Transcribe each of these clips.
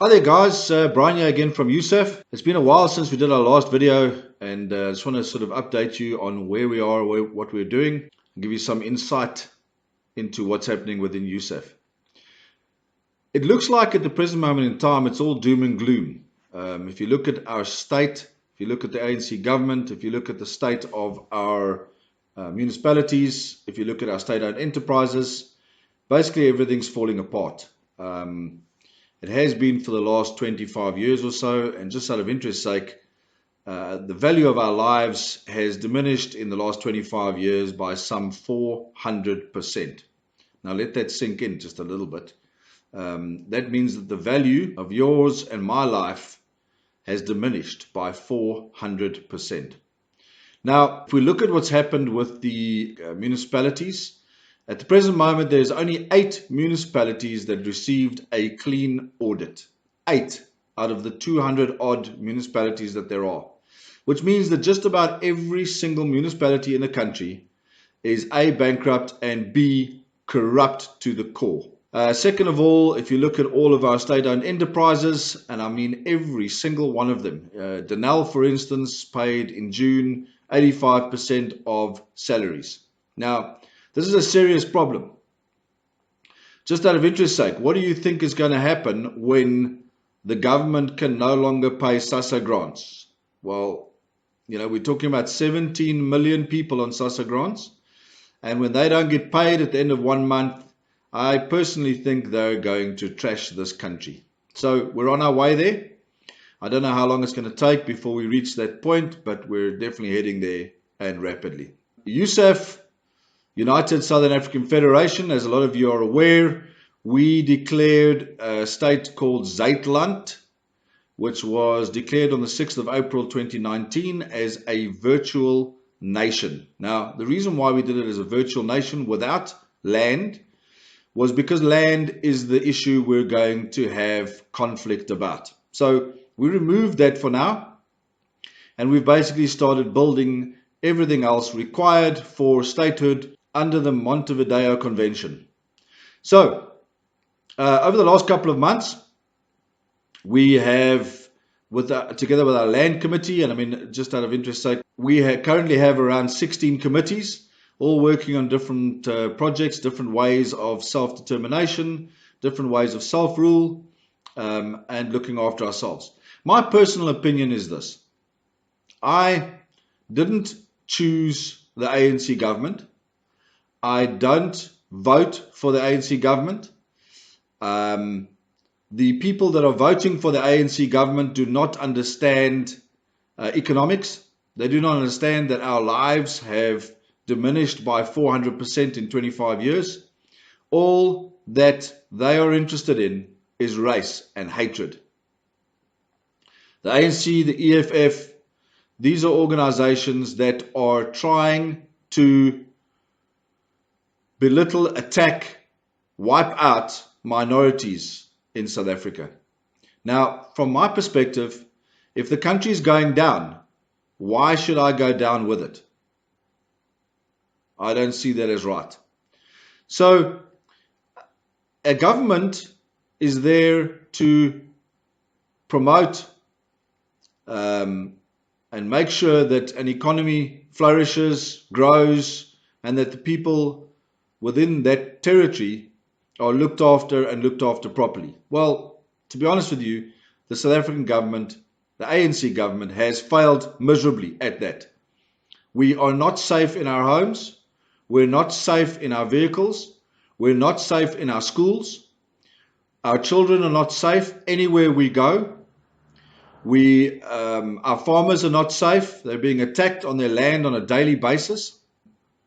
Hi there guys, Brian here again from USAF. It's been a while since we did our last video and I just want to sort of update you on where we are, what we're doing, and give you some insight into what's happening within USAF. It looks like at the present moment in time it's all doom and gloom. If you look at our state, if you look at the ANC government, if you look at the state of our municipalities, if you look at our state-owned enterprises, basically everything's falling apart. It has been for the last 25 years or so, and just out of interest's sake, the value of our lives has diminished in the last 25 years by some 400%. Now let that sink in just a little bit. That means that the value of yours and my life has diminished by 400%. Now, if we look at what's happened with the municipalities, at the present moment, there's only 8 municipalities that received a clean audit. 8 out of the 200 odd municipalities that there are. Which means that just about every single municipality in the country is A, bankrupt, and B, corrupt to the core. Second of all, if you look at all of our state-owned enterprises, and I mean every single one of them, Denel, for instance, paid in June 85% of salaries. Now, this is a serious problem. Just out of interest's sake, what do you think is going to happen when the government can no longer pay SASSA grants? Well, we're talking about 17 million people on SASSA grants, and when they don't get paid at the end of 1 month, I personally think they're going to trash this country. So we're on our way there. I don't know how long it's going to take before we reach that point, but we're definitely heading there, and rapidly. USAF, United Southern African Federation, as a lot of you are aware, we declared a state called Zuid-Land, which was declared on the 6th of April 2019 as a virtual nation. Now, the reason why we did it as a virtual nation without land was because land is the issue we're going to have conflict about. So we removed that for now, and we've basically started building everything else required for statehood under the Montevideo Convention. So, over the last couple of months, we have, together with our land committee, and I mean, just out of interest's sake, we currently have around 16 committees, all working on different projects, different ways of self-determination, different ways of self-rule, and looking after ourselves. My personal opinion is this. I didn't choose the ANC government. I don't vote for the ANC government. The people that are voting for the ANC government do not understand economics. They do not understand that our lives have diminished by 400% in 25 years. All that they are interested in is race and hatred. The ANC, the EFF, these are organizations that are trying to belittle, attack, wipe out minorities in South Africa. Now, from my perspective, if the country is going down, why should I go down with it? I don't see that as right. So, a government is there to promote and make sure that an economy flourishes, grows, and that the people within that territory are looked after and looked after properly. Well, to be honest with you, the South African government, the ANC government, has failed miserably at that. We are not safe in our homes. We're not safe in our vehicles. We're not safe in our schools. Our children are not safe anywhere we go. Our farmers are not safe. They're being attacked on their land on a daily basis.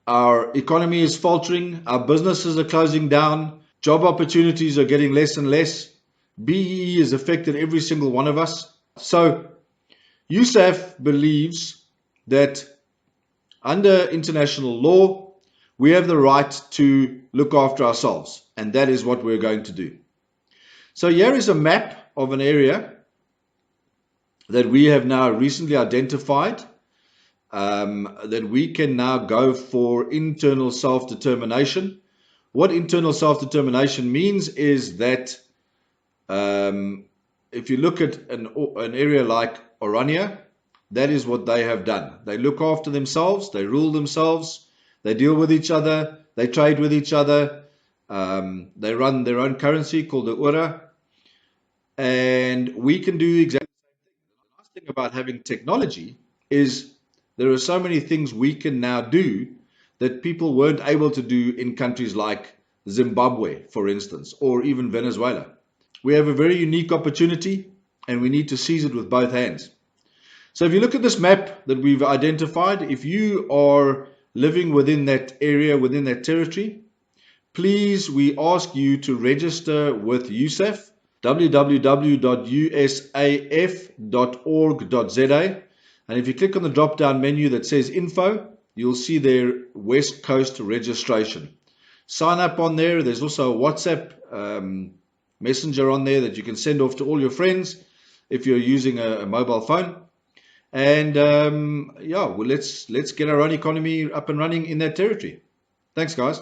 Our economy is faltering. Our businesses are closing down. Job opportunities are getting less and less. BEE has affected every single one of us. So USAF believes that under international law, we have the right to look after ourselves. And that is what we're going to do. So here is a map of an area that we have now recently identified, that we can now go for internal self-determination. What internal self-determination means is that if you look at an area like Orania, that is what they have done. They look after themselves, they rule themselves, they deal with each other, they trade with each other, they run their own currency called the Ura, and we can do exactly the same thing. The nice thing about having technology is there are so many things we can now do that people weren't able to do in countries like Zimbabwe, for instance, or even Venezuela. We have a very unique opportunity and we need to seize it with both hands. So if you look at this map that we've identified, if you are living within that area, within that territory, please, we ask you to register with USAF, www.usaf.org.za. And if you click on the drop-down menu that says Info, you'll see their West Coast registration. Sign up on there. There's also a WhatsApp messenger on there that you can send off to all your friends if you're using a mobile phone. And yeah, well, let's get our own economy up and running in that territory. Thanks, guys.